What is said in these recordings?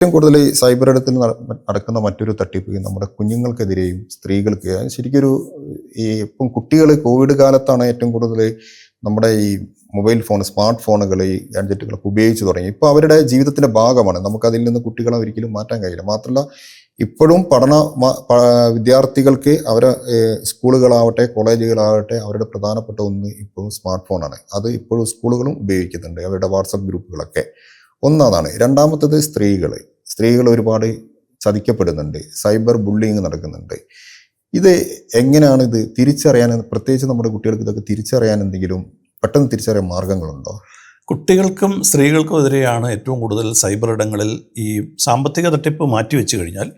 ഏറ്റവും കൂടുതൽ ഈ സൈബർ ഇടത്തിൽ നടക്കുന്ന മറ്റൊരു തട്ടിപ്പ് നമ്മുടെ കുഞ്ഞുങ്ങൾക്കെതിരെയും സ്ത്രീകൾക്ക് ശരിക്കൊരു ഇപ്പം കുട്ടികൾ കോവിഡ് കാലത്താണ് ഏറ്റവും കൂടുതൽ നമ്മുടെ ഈ മൊബൈൽ ഫോൺ സ്മാർട്ട് ഫോണുകൾ ഈ ഗാഡ്ജറ്റുകളൊക്കെ ഉപയോഗിച്ച് തുടങ്ങി. ഇപ്പോൾ അവരുടെ ജീവിതത്തിൻ്റെ ഭാഗമാണ്. നമുക്കതിൽ നിന്ന് കുട്ടികളെ ഒരിക്കലും മാറ്റാൻ കഴിയില്ല. മാത്രമല്ല ഇപ്പോഴും വിദ്യാർത്ഥികൾക്ക് അവരെ സ്കൂളുകളാവട്ടെ കോളേജുകളാവട്ടെ അവരുടെ പ്രധാനപ്പെട്ട ഒന്ന് ഇപ്പോഴും സ്മാർട്ട് ഫോണാണ്. അത് ഇപ്പോഴും സ്കൂളുകളും ഉപയോഗിക്കുന്നുണ്ട്, അവരുടെ വാട്സപ്പ് ഗ്രൂപ്പുകളൊക്കെ. ഒന്നാണ്. രണ്ടാമത്തത് സ്ത്രീകൾ ഒരുപാട് ചതിക്കപ്പെടുന്നുണ്ട്, സൈബർ ബുള്ളിങ് നടക്കുന്നുണ്ട്. ഇത് എങ്ങനെയാണ് ഇത് തിരിച്ചറിയാൻ, പ്രത്യേകിച്ച് നമ്മുടെ കുട്ടികൾക്ക് ഇതൊക്കെ തിരിച്ചറിയാൻ എന്തെങ്കിലും പെട്ടെന്ന് തിരിച്ചറിയാൻ മാർഗങ്ങളുണ്ടോ? കുട്ടികൾക്കും സ്ത്രീകൾക്കും എതിരെയാണ് ഏറ്റവും കൂടുതൽ സൈബർ ഇടങ്ങളിൽ ഈ സാമ്പത്തിക തട്ടിപ്പ് മാറ്റിവെച്ച് കഴിഞ്ഞാൽ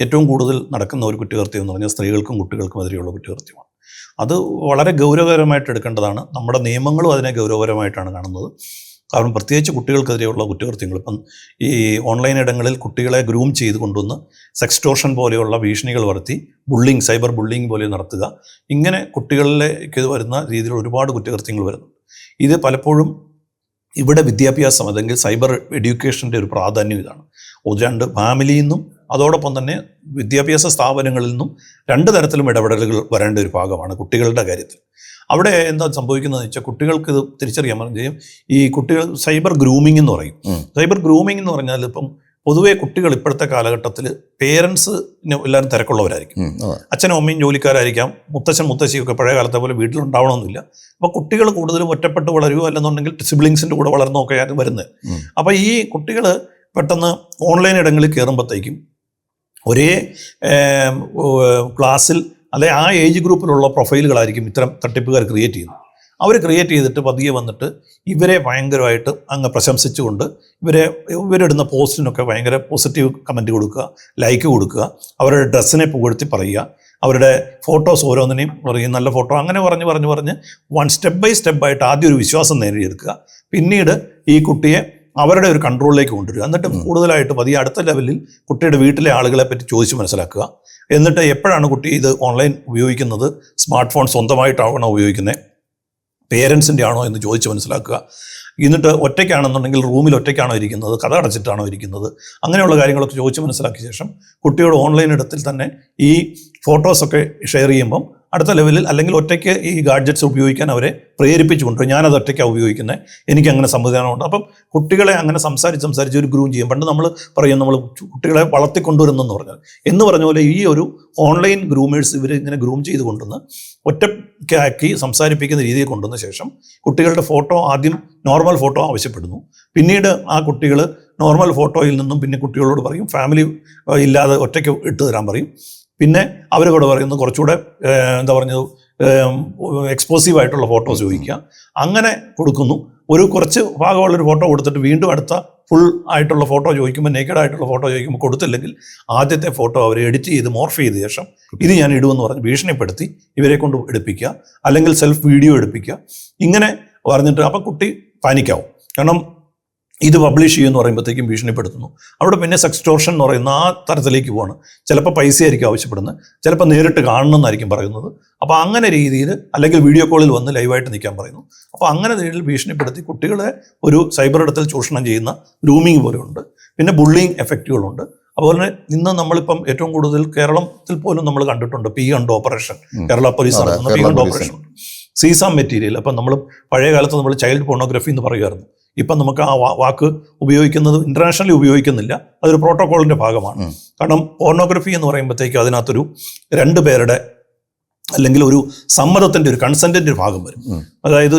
ഏറ്റവും കൂടുതൽ നടക്കുന്ന ഒരു കുറ്റകൃത്യം എന്ന് പറഞ്ഞാൽ സ്ത്രീകൾക്കും കുട്ടികൾക്കും എതിരെയുള്ള കുറ്റകൃത്യമാണ്. അത് വളരെ ഗൗരവകരമായിട്ട് എടുക്കേണ്ടതാണ്. നമ്മുടെ നിയമങ്ങളും അതിനെ ഗൗരവകരമായിട്ടാണ് കാണുന്നത്. കാരണം പ്രത്യേകിച്ച് കുട്ടികൾക്കെതിരെയുള്ള കുറ്റകൃത്യങ്ങൾ, ഇപ്പം ഈ ഓൺലൈൻ ഇടങ്ങളിൽ കുട്ടികളെ ഗ്രൂം ചെയ്ത് കൊണ്ടുവന്ന് സെക്സ്റ്റോർഷൻ പോലെയുള്ള ഭീഷണികൾ വരുത്തി സൈബർ ബുള്ളിങ് പോലെ നടത്തുക, ഇങ്ങനെ കുട്ടികളിലേക്ക് വരുന്ന രീതിയിൽ ഒരുപാട് കുറ്റകൃത്യങ്ങൾ വരുന്നുണ്ട്. ഇത് പലപ്പോഴും ഇവിടെ വിദ്യാഭ്യാസം അല്ലെങ്കിൽ സൈബർ എഡ്യൂക്കേഷൻ്റെ ഒരു പ്രാധാന്യം ഇതാണ്. രണ്ട് ഫാമിലിയിൽ നിന്നും അതോടൊപ്പം തന്നെ വിദ്യാഭ്യാസ സ്ഥാപനങ്ങളിൽ നിന്നും രണ്ട് തരത്തിലും ഇടപെടലുകൾ വരേണ്ട ഒരു ഭാഗമാണ് കുട്ടികളുടെ കാര്യത്തിൽ. അവിടെ എന്താ സംഭവിക്കുന്നതെന്ന് വെച്ചാൽ കുട്ടികൾക്ക് ഇത് തിരിച്ചറിയാൻ ചെയ്യും. ഈ കുട്ടികൾ സൈബർ ഗ്രൂമിംഗ് എന്ന് പറയും. സൈബർ ഗ്രൂമിംഗ് എന്ന് പറഞ്ഞാൽ ഇപ്പം പൊതുവേ കുട്ടികൾ ഇപ്പോഴത്തെ കാലഘട്ടത്തിൽ പേരൻസിന് എല്ലാവരും തിരക്കുള്ളവരായിരിക്കും. അച്ഛനും അമ്മയും ജോലിക്കാരായിരിക്കാം, മുത്തശ്ശിയൊക്കെ പഴയ കാലത്തെ പോലെ വീട്ടിലുണ്ടാവണമെന്നില്ല. അപ്പോൾ കുട്ടികൾ കൂടുതലും ഒറ്റപ്പെട്ട് വളരുകയോ അല്ലെന്നുണ്ടെങ്കിൽ സിബ്ലിങ്സിൻ്റെ കൂടെ വളർന്നൊക്കെയാണ് വരുന്നത്. അപ്പോൾ ഈ കുട്ടികൾ പെട്ടെന്ന് ഓൺലൈൻ ഇടങ്ങളിൽ കയറുമ്പോഴത്തേക്കും ഒരേ ക്ലാസ്സിൽ അല്ലെ ആ ഏജ് ഗ്രൂപ്പിലുള്ള പ്രൊഫൈലുകളായിരിക്കും ഇത്തരം തട്ടിപ്പുകാർ ക്രിയേറ്റ് ചെയ്യുന്നത്. അവർ ക്രിയേറ്റ് ചെയ്തിട്ട് പതിയെ വന്നിട്ട് ഇവരെ ഭയങ്കരമായിട്ട് അങ്ങ് പ്രശംസിച്ചുകൊണ്ട് ഇവരിടുന്ന പോസ്റ്റിനൊക്കെ ഭയങ്കര പോസിറ്റീവ് കമൻറ്റ് കൊടുക്കുക, ലൈക്ക് കൊടുക്കുക, അവരുടെ ഡ്രസ്സിനെ പുകഴ്ത്തി പറയുക, അവരുടെ ഫോട്ടോസ് ഓരോന്നിനെയും പറയും നല്ല ഫോട്ടോ, അങ്ങനെ പറഞ്ഞ് സ്റ്റെപ്പ് ബൈ സ്റ്റെപ്പായിട്ട് ആദ്യം ഒരു വിശ്വാസം നേടിയെടുക്കുക. പിന്നീട് ഈ കുട്ടിയെ അവരുടെ ഒരു കൺട്രോളിലേക്ക് കൊണ്ടുവരിക. എന്നിട്ട് കൂടുതലായിട്ട് പതിയെ അടുത്ത ലെവലിൽ കുട്ടിയുടെ വീട്ടിലെ ആളുകളെ പറ്റി ചോദിച്ച് മനസ്സിലാക്കുക. എന്നിട്ട് എപ്പോഴാണ് കുട്ടി ഇത് ഓൺലൈൻ ഉപയോഗിക്കുന്നത്, സ്മാർട്ട് ഫോൺ സ്വന്തമായിട്ടാണോ ഉപയോഗിക്കുന്നത്, പേരൻസിൻ്റെ ആണോ എന്ന് ചോദിച്ച് മനസ്സിലാക്കുക. എന്നിട്ട് ഒറ്റയ്ക്കാണെന്നുണ്ടെങ്കിൽ റൂമിൽ ഒറ്റയ്ക്കാണോ ഇരിക്കുന്നത്, കഥ അടച്ചിട്ടാണോ ഇരിക്കുന്നത്, അങ്ങനെയുള്ള കാര്യങ്ങളൊക്കെ ചോദിച്ച് മനസ്സിലാക്കിയ ശേഷം കുട്ടിയോട് ഓൺലൈൻ ഇടത്തിൽ തന്നെ ഈ ഫോട്ടോസൊക്കെ ഷെയർ ചെയ്യുമ്പം അടുത്ത ലെവലിൽ അല്ലെങ്കിൽ ഒറ്റയ്ക്ക് ഈ ഗാഡ്ജറ്റ്സ് ഉപയോഗിക്കാൻ അവരെ പ്രേരിപ്പിച്ചുകൊണ്ട് ഞാനത് ഒറ്റയ്ക്കാണ് ഉപയോഗിക്കുന്നത്, എനിക്കങ്ങനെ സംവിധാനമുണ്ട്. അപ്പം കുട്ടികളെ അങ്ങനെ സംസാരിച്ച് ഒരു ഗ്രൂം ചെയ്യും. പണ്ട് നമ്മൾ പറയും നമ്മൾ കുട്ടികളെ വളർത്തിക്കൊണ്ടുവരുന്നെന്ന് പറഞ്ഞ പോലെ ഈ ഒരു ഓൺലൈൻ ഗ്രൂമേഴ്സ് ഇവർ ഇങ്ങനെ ഗ്രൂം ചെയ്ത് കൊണ്ടുവന്ന് ഒറ്റയ്ക്കാക്കി സംസാരിപ്പിക്കുന്ന രീതിയിൽ കൊണ്ടുവന്ന ശേഷം കുട്ടികളുടെ ഫോട്ടോ ആദ്യം നോർമൽ ഫോട്ടോ ആവശ്യപ്പെടുന്നു. പിന്നീട് ആ കുട്ടികൾ നോർമൽ ഫോട്ടോയിൽ നിന്നും പിന്നെ കുട്ടികളോട് പറയും ഫാമിലി ഇല്ലാതെ ഒറ്റയ്ക്ക് ഇട്ട് തരാൻ പറയും. പിന്നെ അവരോട് പറയുന്നത് കുറച്ചുകൂടെ എക്സ്പോസീവായിട്ടുള്ള ഫോട്ടോസ് ചോദിക്കുക. അങ്ങനെ കൊടുക്കുന്നു. കുറച്ച് ഭാഗമുള്ളൊരു ഫോട്ടോ കൊടുത്തിട്ട് വീണ്ടും അടുത്ത ഫുൾ ആയിട്ടുള്ള ഫോട്ടോ ചോദിക്കുമ്പോൾ, നേക്കഡായിട്ടുള്ള ഫോട്ടോ ചോദിക്കുമ്പോൾ കൊടുത്തില്ലെങ്കിൽ ആദ്യത്തെ ഫോട്ടോ അവർ എഡിറ്റ് ചെയ്ത് മോർഫ് ചെയ്ത ശേഷം ഇത് ഞാൻ ഇടുമെന്ന് പറഞ്ഞ് ഭീഷണിപ്പെടുത്തി ഇവരെ കൊണ്ട് എടുപ്പിക്കുക, അല്ലെങ്കിൽ സെൽഫ് വീഡിയോ എടുപ്പിക്കുക. ഇങ്ങനെ പറഞ്ഞിട്ട് അപ്പം കുട്ടി പാനിക്കാവും. കാരണം ഇത് പബ്ലിഷ് ചെയ്യുമെന്ന് പറയുമ്പോഴത്തേക്കും ഭീഷണിപ്പെടുത്തുന്നു. അവിടെ പിന്നെ സെക്സ്റ്റോർഷൻ എന്ന് പറയുന്ന ആ തരത്തിലേക്ക് പോവാണ്. ചിലപ്പോൾ പൈസയായിരിക്കും ആവശ്യപ്പെടുന്നത്, ചിലപ്പോൾ നേരിട്ട് കാണണമെന്നായിരിക്കും പറയുന്നത്. അപ്പോൾ അങ്ങനെ രീതിയിൽ അല്ലെങ്കിൽ വീഡിയോ കോളിൽ വന്ന് ലൈവായിട്ട് നിൽക്കാൻ പറയുന്നു. അപ്പോൾ അങ്ങനെ രീതിയിൽ ഭീഷണിപ്പെടുത്തി കുട്ടികളെ ഒരു സൈബർ ഇടത്തിൽ ചൂഷണം ചെയ്യുന്ന ഗ്രൂമിങ് പോലെയുണ്ട്. പിന്നെ ബുള്ളിങ് എഫക്റ്റുകളുണ്ട്. അതുപോലെ തന്നെ ഇന്ന് നമ്മളിപ്പം ഏറ്റവും കൂടുതൽ കേരളത്തിൽ പോലും നമ്മൾ കണ്ടിട്ടുണ്ട് P&O ഓപ്പറേഷൻ, കേരള പോലീസ് നടത്തുന്ന P&O ഓപ്പറേഷൻ, സീസാം മെറ്റീരിയൽ. അപ്പം നമ്മൾ പഴയ കാലത്ത് നമ്മൾ ചൈൽഡ് പോർണോഗ്രഫി എന്ന് പറയുമായിരുന്നു. ഇപ്പം നമുക്ക് ആ വാക്ക് ഉപയോഗിക്കുന്നത് ഇൻ്റർനാഷണലി ഉപയോഗിക്കുന്നില്ല. അതൊരു പ്രോട്ടോക്കോളിൻ്റെ ഭാഗമാണ്. കാരണം പോർണോഗ്രഫി എന്ന് പറയുമ്പോഴത്തേക്കും അതിനകത്തൊരു രണ്ട് പേരുടെ അല്ലെങ്കിൽ ഒരു സമ്മതത്തിൻ്റെ ഒരു കൺസെൻറ്റിൻ്റെ ഒരു ഭാഗം വരും. അതായത്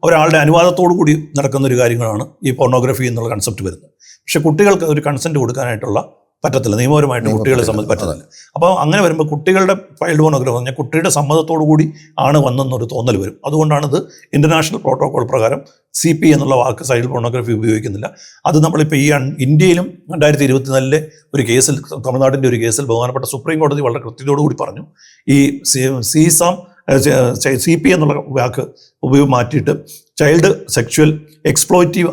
ഒരാളുടെ അനുവാദത്തോടു കൂടി നടക്കുന്ന ഒരു കാര്യങ്ങളാണ് ഈ പോർണോഗ്രഫി എന്നുള്ള കൺസെപ്റ്റ് വരുന്നത്. പക്ഷേ കുട്ടികൾക്ക് ഒരു കൺസെൻറ്റ് കൊടുക്കാനായിട്ടുള്ള പറ്റത്തില്ല, നിയമപരമായിട്ട് കുട്ടികളെ സംബന്ധിച്ച് പറ്റത്തില്ല. അപ്പോൾ അങ്ങനെ വരുമ്പോൾ കുട്ടികളുടെ ചൈൽഡ് പോർണോഗ്രഫി പറഞ്ഞാൽ കുട്ടിയുടെ സമ്മതത്തോടു കൂടി ആണ് വന്നെന്നൊരു തോന്നൽ വരും. അതുകൊണ്ടാണിത് ഇൻ്റർനാഷണൽ പ്രോട്ടോകോൾ പ്രകാരം CP എന്നുള്ള വാക്ക് ചൈൽഡ് പോർണോഗ്രഫി ഉപയോഗിക്കുന്നില്ല. അത് നമ്മളിപ്പോൾ ഈ ഇന്ത്യയിലും 2024 ഒരു കേസിൽ, തമിഴ്നാട്ടിൻ്റെ ഒരു കേസിൽ ബഹുമാനപ്പെട്ട സുപ്രീം കോടതി വളരെ കൃത്യതയോടുകൂടി പറഞ്ഞു ഈ CP എന്നുള്ള വാക്ക് മാറ്റിയിട്ട് child sexual exploitative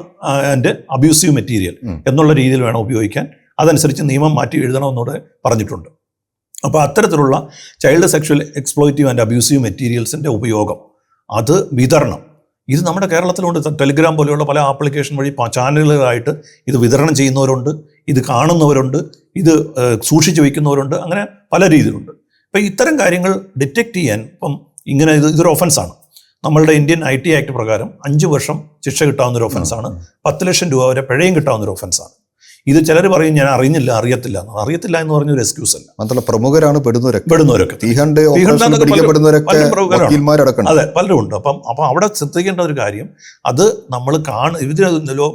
and abusive material എന്നുള്ള രീതിയിൽ വേണം ഉപയോഗിക്കാൻ. അതനുസരിച്ച് നിയമം മാറ്റി എഴുതണമെന്നൂടെ പറഞ്ഞിട്ടുണ്ട്. അപ്പോൾ അത്തരത്തിലുള്ള child sexual exploitative and abusive മെറ്റീരിയൽസിൻ്റെ ഉപയോഗം, അത് വിതരണം, ഇത് നമ്മുടെ കേരളത്തിലുണ്ട്. ടെലിഗ്രാം പോലെയുള്ള പല ആപ്ലിക്കേഷൻ വഴി ചാനലുകളായിട്ട് ഇത് വിതരണം ചെയ്യുന്നവരുണ്ട്. ഇത് കാണുന്നവരുണ്ട്, ഇത് സൂക്ഷിച്ചു വയ്ക്കുന്നവരുണ്ട്, അങ്ങനെ പല രീതിയിലുണ്ട്. അപ്പം ഇത്തരം കാര്യങ്ങൾ ഡിറ്റക്ട് ചെയ്യാൻ ഇപ്പം ഇങ്ങനെ ഇതൊരു ഒഫൻസാണ്. നമ്മളുടെ ഇന്ത്യൻ IT ആക്ട് പ്രകാരം 5 വർഷം ശിക്ഷ കിട്ടാവുന്നൊരു ഒഫൻസാണ്, 10 ലക്ഷം രൂപ വരെ പിഴയും കിട്ടാവുന്നൊരു ഒഫൻസാണ്. ഇത് ചിലർ പറയും ഞാൻ അറിയത്തില്ല എന്ന് പറഞ്ഞൊരു എക്സ്ക്യൂസ് അല്ല. മാത്രമല്ല പ്രമുഖരാണ് പെടുന്നവരൊക്കെ തീഹണ്ട് അതെ, പലരും ഉണ്ട്. അപ്പം അവിടെ ശ്രദ്ധിക്കേണ്ട ഒരു കാര്യം, അത് നമ്മൾ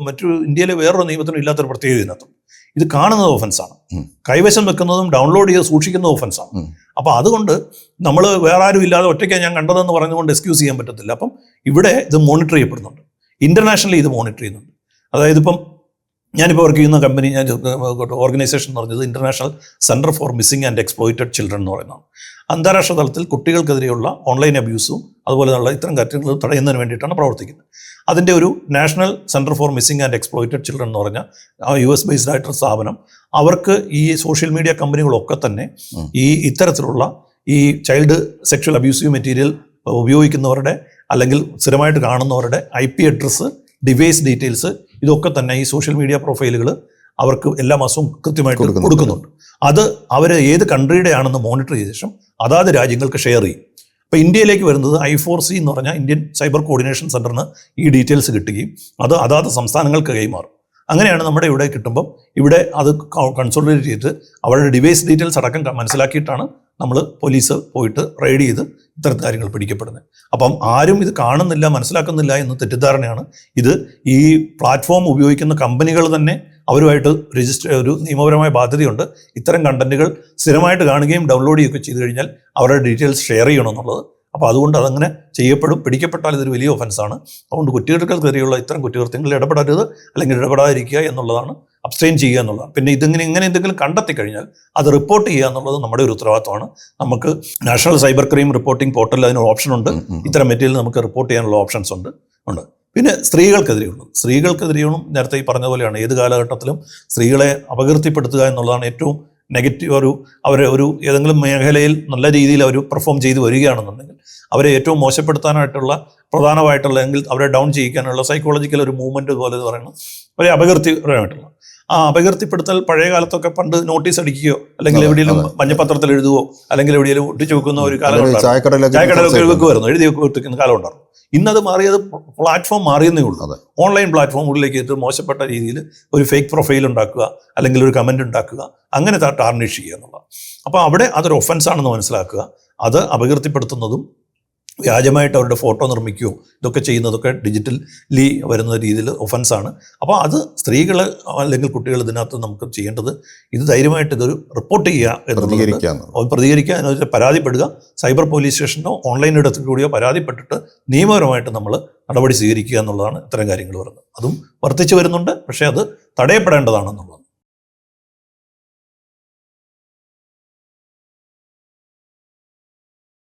മറ്റു ഇന്ത്യയിലെ വേറൊരു നിയമത്തിനും ഇല്ലാത്തൊരു പ്രത്യേകത ഇതിനകത്ത്. ഇത് കാണുന്നത് ഓഫൻസാണ്, കൈവശം വെക്കുന്നതും ഡൗൺലോഡ് ചെയ്ത് സൂക്ഷിക്കുന്നത് ഓഫൻസാണ്. അപ്പം അതുകൊണ്ട് നമ്മൾ വേറെ ആരും ഇല്ലാതെ ഒറ്റയ്ക്കാണ് ഞാൻ കണ്ടതെന്ന് പറഞ്ഞുകൊണ്ട് എക്സ്ക്യൂസ് ചെയ്യാൻ പറ്റത്തില്ല. അപ്പം ഇവിടെ ഇത് മോണിറ്റർ ചെയ്യപ്പെടുന്നുണ്ട്, ഇന്റർനാഷണലി ഇത് മോണിറ്റർ ചെയ്യുന്നുണ്ട്. അതായത് ഇപ്പം ഞാനിപ്പോൾ വർക്ക് ചെയ്യുന്ന കമ്പനി, ഓർഗനൈസേഷൻ എന്ന് പറഞ്ഞത് international centre for missing and exploited children എന്ന് പറയുന്നതാണ്. അന്താരാഷ്ട്ര തലത്തിൽ കുട്ടികൾക്കെതിരെയുള്ള ഓൺലൈൻ അബ്യൂസും അതുപോലെയുള്ള ഇത്തരം കാര്യങ്ങൾ തടയുന്നതിന് വേണ്ടിയിട്ടാണ് പ്രവർത്തിക്കുന്നത്. അതിൻ്റെ ഒരു national centre for missing and exploited children എന്ന് പറഞ്ഞാൽ US ബേസ്ഡ് ആയിട്ടൊരു സ്ഥാപനം, അവർക്ക് ഈ സോഷ്യൽ മീഡിയ കമ്പനികളൊക്കെ തന്നെ ഈ ഇത്തരത്തിലുള്ള ഈ ചൈൽഡ് സെക്ഷൽ അബ്യൂസീവ് മെറ്റീരിയൽ ഉപയോഗിക്കുന്നവരുടെ അല്ലെങ്കിൽ സ്ഥിരമായിട്ട് കാണുന്നവരുടെ IP അഡ്രസ്സ്, ഡിവൈസ് ഡീറ്റെയിൽസ്, ഇതൊക്കെ തന്നെ ഈ സോഷ്യൽ മീഡിയ പ്രൊഫൈലുകൾ അവർക്ക് എല്ലാ മാസവും കൃത്യമായിട്ട് കൊടുക്കുന്നുണ്ട്. അത് അവർ ഏത് കൺട്രിയുടെ ആണെന്ന് മോണിറ്റർ ചെയ്ത ശേഷം അതാത് രാജ്യങ്ങൾക്ക് ഷെയർ ചെയ്യും. അപ്പോൾ ഇന്ത്യയിലേക്ക് വരുന്നത് I4C എന്ന് പറഞ്ഞാൽ ഇന്ത്യൻ സൈബർ കോർഡിനേഷൻ സെൻറ്ററിന് ഈ ഡീറ്റെയിൽസ് കിട്ടുകയും അത് അതാത് സംസ്ഥാനങ്ങൾക്ക് കൈമാറും. അങ്ങനെയാണ് നമ്മുടെ ഇവിടെ കിട്ടുമ്പം ഇവിടെ അത് കൺസോളിഡേറ്റ് ചെയ്തിട്ട് അവരുടെ ഡിവൈസ് ഡീറ്റെയിൽസ് അടക്കം മനസ്സിലാക്കിയിട്ടാണ് നമ്മൾ പോലീസ് പോയിട്ട് റെയ്ഡ് ചെയ്ത് ഇത്തരം കാര്യങ്ങൾ പിടിക്കപ്പെടുന്നത്. അപ്പം ആരും ഇത് കാണുന്നില്ല, മനസ്സിലാക്കുന്നില്ല എന്ന് തെറ്റിദ്ധാരണയാണ്. ഇത് ഈ പ്ലാറ്റ്ഫോം ഉപയോഗിക്കുന്ന കമ്പനികൾ തന്നെ അവരുമായിട്ട് ഒരു നിയമപരമായ ബാധ്യതയുണ്ട്. ഇത്തരം കണ്ടന്റുകൾ സ്ഥിരമായിട്ട് കാണുകയും ഡൗൺലോഡ് ചെയ്യുകയൊക്കെ ചെയ്തു കഴിഞ്ഞാൽ അവരുടെ ഡീറ്റെയിൽസ് ഷെയർ ചെയ്യണമെന്നുള്ളത്. അപ്പോൾ അതുകൊണ്ട് അതങ്ങനെ ചെയ്യപ്പെടും. പിടിക്കപ്പെട്ടാൽ ഇതൊരു വലിയ ഒഫൻസാണ്. അതുകൊണ്ട് കുറ്റകൃത്യങ്ങൾക്കെതിരെയുള്ള ഇത്തരം കുറ്റകൃത്യങ്ങളിൽ ഇടപെടരുത്, അല്ലെങ്കിൽ ഇടപെടാതിരിക്കുക എന്നുള്ളതാണ്, അബ്സ്റ്റെയിൻ ചെയ്യുക എന്നുള്ളതാണ്. പിന്നെ ഇങ്ങനെ എന്തെങ്കിലും കണ്ടെത്തി കഴിഞ്ഞാൽ അത് റിപ്പോർട്ട് ചെയ്യുക എന്നുള്ളത് നമ്മുടെ ഒരു ഉത്തരവാദിത്തമാണ്. നമുക്ക് നാഷണൽ സൈബർ ക്രൈം റിപ്പോർട്ടിംഗ് പോർട്ടലിൽ അതിനൊരു ഓപ്ഷനുണ്ട്. ഇത്തരം മെറ്റീരിയൽ നമുക്ക് റിപ്പോർട്ട് ചെയ്യാനുള്ള ഓപ്ഷൻസ് ഉണ്ട്. പിന്നെ സ്ത്രീകൾക്കെതിരെയും നേരത്തെ ഈ പറഞ്ഞ പോലെയാണ്, ഏത് കാലഘട്ടത്തിലും സ്ത്രീകളെ അപകീർത്തിപ്പെടുത്തുക എന്നുള്ളതാണ് ഏറ്റവും നെഗറ്റീവ്. അവരെ ഏതെങ്കിലും മേഖലയിൽ നല്ല രീതിയിൽ അവർ പെർഫോം ചെയ്ത് വരികയാണെന്നുണ്ടെങ്കിൽ അവരെ ഏറ്റവും മോശപ്പെടുത്താനായിട്ടുള്ള പ്രധാനമായിട്ടുള്ള, അല്ലെങ്കിൽ അവരെ ഡൗൺ ചെയ്യിക്കാനുള്ള സൈക്കോളജിക്കൽ ഒരു മൂവ്മെൻറ്റ് പോലെ പറയുന്നത് അവരെ അപകീർത്തിപരമായിട്ടുള്ള അപകീർത്തിപ്പെടുത്തൽ. പഴയ കാലത്തൊക്കെ പണ്ട് നോട്ടീസ് അടിക്കുകയോ അല്ലെങ്കിൽ എവിടെയെങ്കിലും മഞ്ഞപ്പത്രത്തിൽ എഴുതുകയോ അല്ലെങ്കിൽ എവിടെയെങ്കിലും ഒട്ടിച്ചു വെക്കുന്ന ഒരു കാലം, ചായക്കടലൊക്കെ വെക്കുമായിരുന്നു, എഴുതി വെക്കുന്ന കാലം ഉണ്ടായിരുന്നു. ഇന്നത് മാറിയത് പ്ലാറ്റ്ഫോം മാറിയെന്നേ ഉള്ളൂ. ഓൺലൈൻ പ്ലാറ്റ്ഫോമുകളിലേക്ക് ഏറ്റവും മോശപ്പെട്ട രീതിയിൽ ഒരു ഫേക്ക് പ്രൊഫൈൽ ഉണ്ടാക്കുക, അല്ലെങ്കിൽ ഒരു കമൻറ്റ് ഉണ്ടാക്കുക, അങ്ങനെ ടാർണിഷ് ചെയ്യുക എന്നുള്ളത്. അപ്പോൾ അവിടെ അതൊരു ഒഫൻസാണെന്ന് മനസ്സിലാക്കുക. അത് അപകീർത്തിപ്പെടുത്തുന്നതും വ്യാജമായിട്ട് അവരുടെ ഫോട്ടോ നിർമ്മിക്കുകയോ ഇതൊക്കെ ചെയ്യുന്നതൊക്കെ ഡിജിറ്റലി വരുന്ന രീതിയിൽ ഒഫൻസാണ്. അപ്പോൾ അത് സ്ത്രീകൾ അല്ലെങ്കിൽ കുട്ടികൾ ഇതിനകത്ത് നമുക്ക് ചെയ്യേണ്ടത് ഇത് ധൈര്യമായിട്ട് ഇതൊരു റിപ്പോർട്ട് ചെയ്യുക എന്നുള്ളത്, പ്രതികരിക്കുക എന്ന് പരാതിപ്പെടുക, സൈബർ പോലീസ് സ്റ്റേഷനോ ഓൺലൈൻ ഇടത്തിൽ കൂടിയോ പരാതിപ്പെട്ടിട്ട് നിയമപരമായിട്ട് നമ്മൾ നടപടി സ്വീകരിക്കുക എന്നുള്ളതാണ് ഇത്തരം കാര്യങ്ങൾ പറയുന്നത്. അതും വർദ്ധിച്ചു വരുന്നുണ്ട്, പക്ഷേ അത് തടയപ്പെടേണ്ടതാണെന്നുള്ളത്.